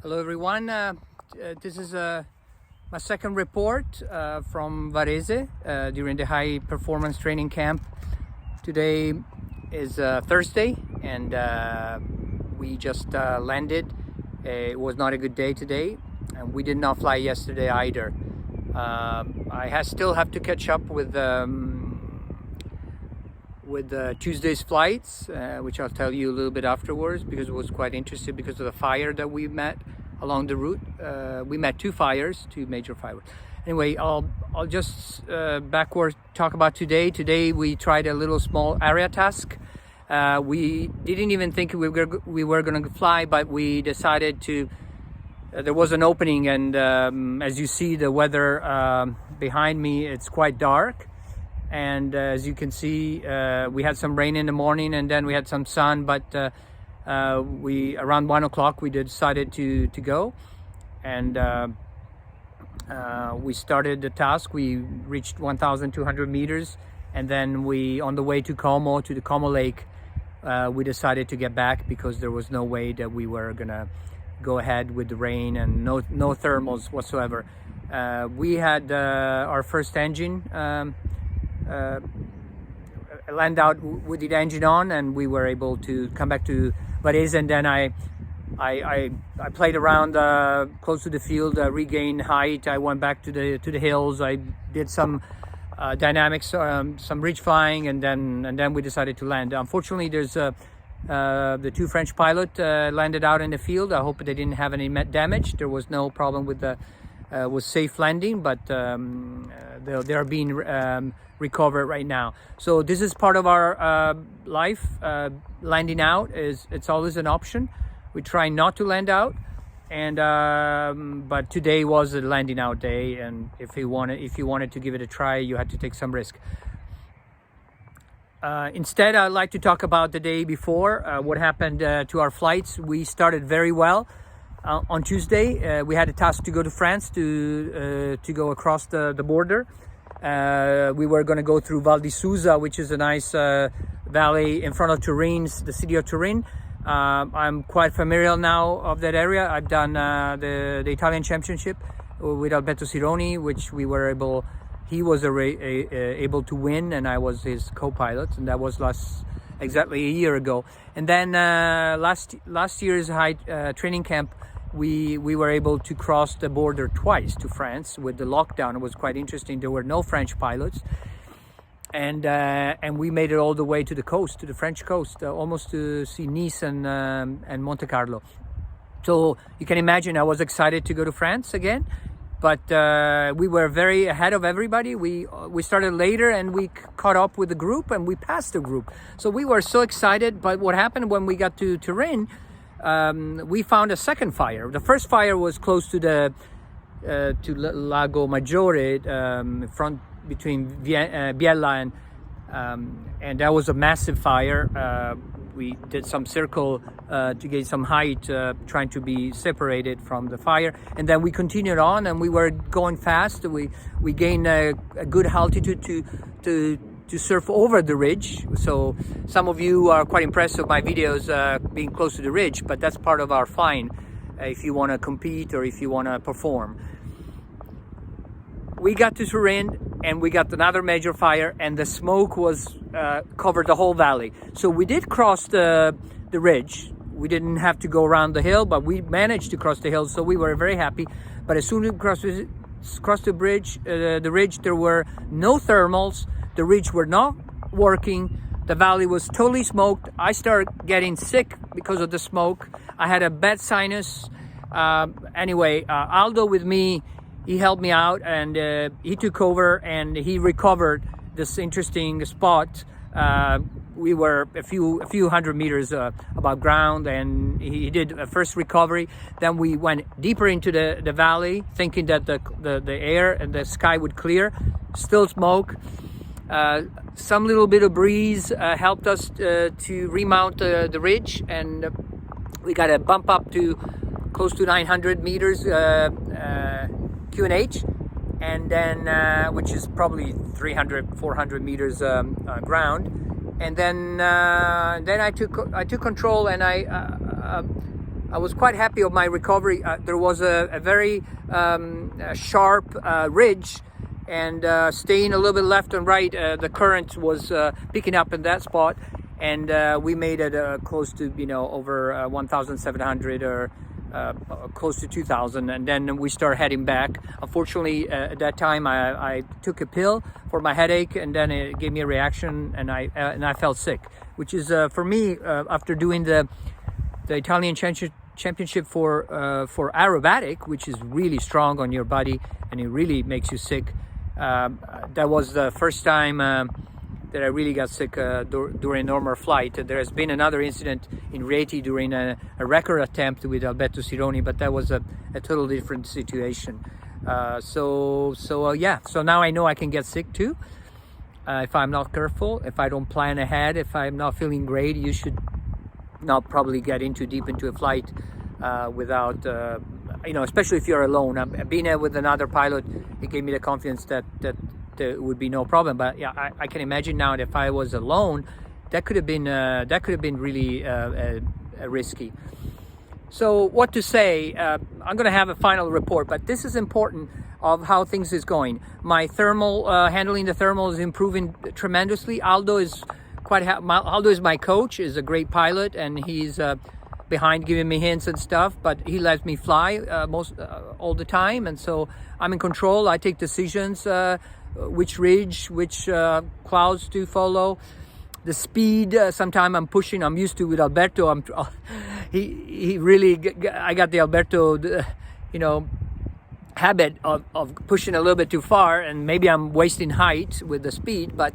Hello everyone, this is my second report from Varese during the high performance training camp. Today is Thursday and we just landed. It was not a good day today and we did not fly yesterday either. I still have to catch up with Tuesday's flights, which I'll tell you a little bit afterwards, because it was quite interesting because of the fire that we met along the route. We met two major fires. Anyway, I'll just backward talk about today. Today we tried a little small area task. We didn't even think we were going to fly, but we decided to. There was an opening, and as you see, the weather behind me, it's quite dark. And as you can see, we had some rain in the morning and then we had some sun, but around 1 o'clock we decided to go, and we started the task. We reached 1,200 meters, and then on the way to the Como Lake, we decided to get back because there was no way that we were gonna go ahead with the rain and no thermals whatsoever. We had our first engine land out with the engine on, and we were able to come back to Varese. And then I played around close to the field, regained height. I went back to the hills. I did some dynamics, some ridge flying, and then we decided to land. Unfortunately, there's the two French pilots landed out in the field. I hope they didn't have any damage. There was no problem with safe landing, but they are being recovered right now. So this is part of our life. Landing out it's always an option. We try not to land out, and but today was a landing out day, and if you wanted to give it a try, you had to take some risk. Instead, I'd like to talk about the day before, what happened to our flights. We started very well. On Tuesday, we had a task to go to France to go across the border. We were going to go through Val di Susa, which is a nice valley in front of Turin, the city of Turin. I'm quite familiar now of that area. I've done the Italian Championship with Alberto Sironi, which he was able to win, and I was his co-pilot, and that was exactly a year ago. And then last year's high training camp, we were able to cross the border twice to France with the lockdown. It was quite interesting. There were no French pilots, and we made it all the way to the coast, to the French coast, almost to see Nice and Monte Carlo. So you can imagine I was excited to go to France again, but we were very ahead of everybody. We started later and we caught up with the group and we passed the group. So we were so excited. But what happened when we got to Turin? We found a second fire. The first fire was close to to Lago Maggiore, front between Biella and that was a massive fire. We did some circle to gain some height, trying to be separated from the fire, and then we continued on, and we were going fast. We gained a good altitude to surf over the ridge. So some of you are quite impressed with my videos being close to the ridge, but that's part of our flying if you want to compete or if you want to perform. We got to Turin and we got another major fire, and the smoke was covered the whole valley. So we did cross the ridge. We didn't have to go around the hill, but we managed to cross the hill, so we were very happy. But as soon as we crossed the ridge, there were no thermals. The ridge were not working. The valley was totally smoked. I started getting sick because of the smoke. I had a bad sinus. Anyway, Aldo with me, he helped me out, and he took over and he recovered this interesting spot. We were a few hundred meters above ground, and he did a first recovery. Then we went deeper into the valley, thinking that the air and the sky would clear. Still smoke. Some little bit of breeze helped us to remount the ridge, and we got a bump up to close to 900 meters QNH, and then which is probably 400 meters ground. And then I took control, and I was quite happy of my recovery. There was a very sharp ridge, and staying a little bit left and right, the current was picking up in that spot, and we made it close to, you know, over 1,700 or close to 2,000, and then we start heading back. Unfortunately, at that time I took a pill for my headache, and then it gave me a reaction, and I felt sick, which is for me, after doing the Italian championship for aerobatic, which is really strong on your body and it really makes you sick. That was the first time that I really got sick during a normal flight. There has been another incident in Rieti during a record attempt with Alberto Sironi, but that was a totally different situation. So now I know I can get sick too if I'm not careful, if I don't plan ahead, if I'm not feeling great. You should not probably get deep into a flight without, you know, especially if you're alone. Being with another pilot, it gave me the confidence that there would be no problem. But yeah, I can imagine now that if I was alone, that could have been really risky. So what to say? I'm going to have a final report, but this is important of how things is going. My thermal handling the thermal is improving tremendously. Aldo is my coach, is a great pilot, and he's behind giving me hints and stuff, but he lets me fly all the time, and so I'm in control. I take decisions, which ridge, which clouds to follow, the speed. Sometimes I'm pushing. I'm used to with Alberto. He really, I got the Alberto, you know, habit of pushing a little bit too far, and maybe I'm wasting height with the speed, but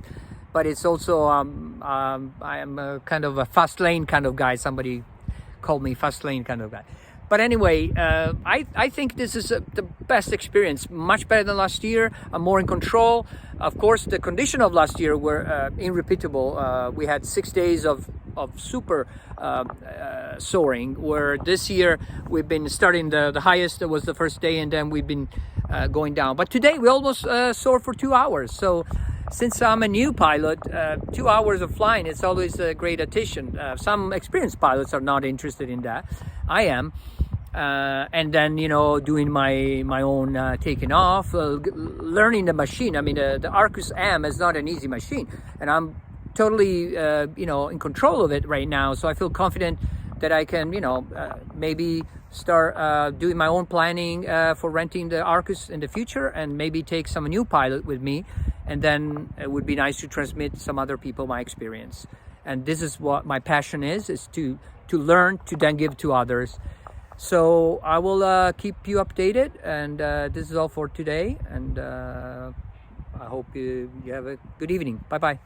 it's also I am a kind of a fast lane kind of guy. Somebody called me fast lane kind of guy. But anyway, I think this is the best experience, much better than last year. I'm more in control. Of course, the condition of last year were irrepeatable. We had 6 days of super soaring, where this year we've been starting the highest. That was the first day, and then we've been going down. But today we almost soared for 2 hours. So since I'm a new pilot, 2 hours of flying, it's always a great addition. Some experienced pilots are not interested in that. I am. And then, you know, doing my own taking off, learning the machine. I mean, the Arcus M is not an easy machine, and I'm totally, you know, in control of it right now. So I feel confident that I can, you know, maybe start doing my own planning for renting the Arcus in the future, and maybe take some new pilot with me. And then it would be nice to transmit some other people my experience. And this is what my passion is to learn, to then give to others. So I will keep you updated, and this is all for today, and I hope you have a good evening. Bye bye.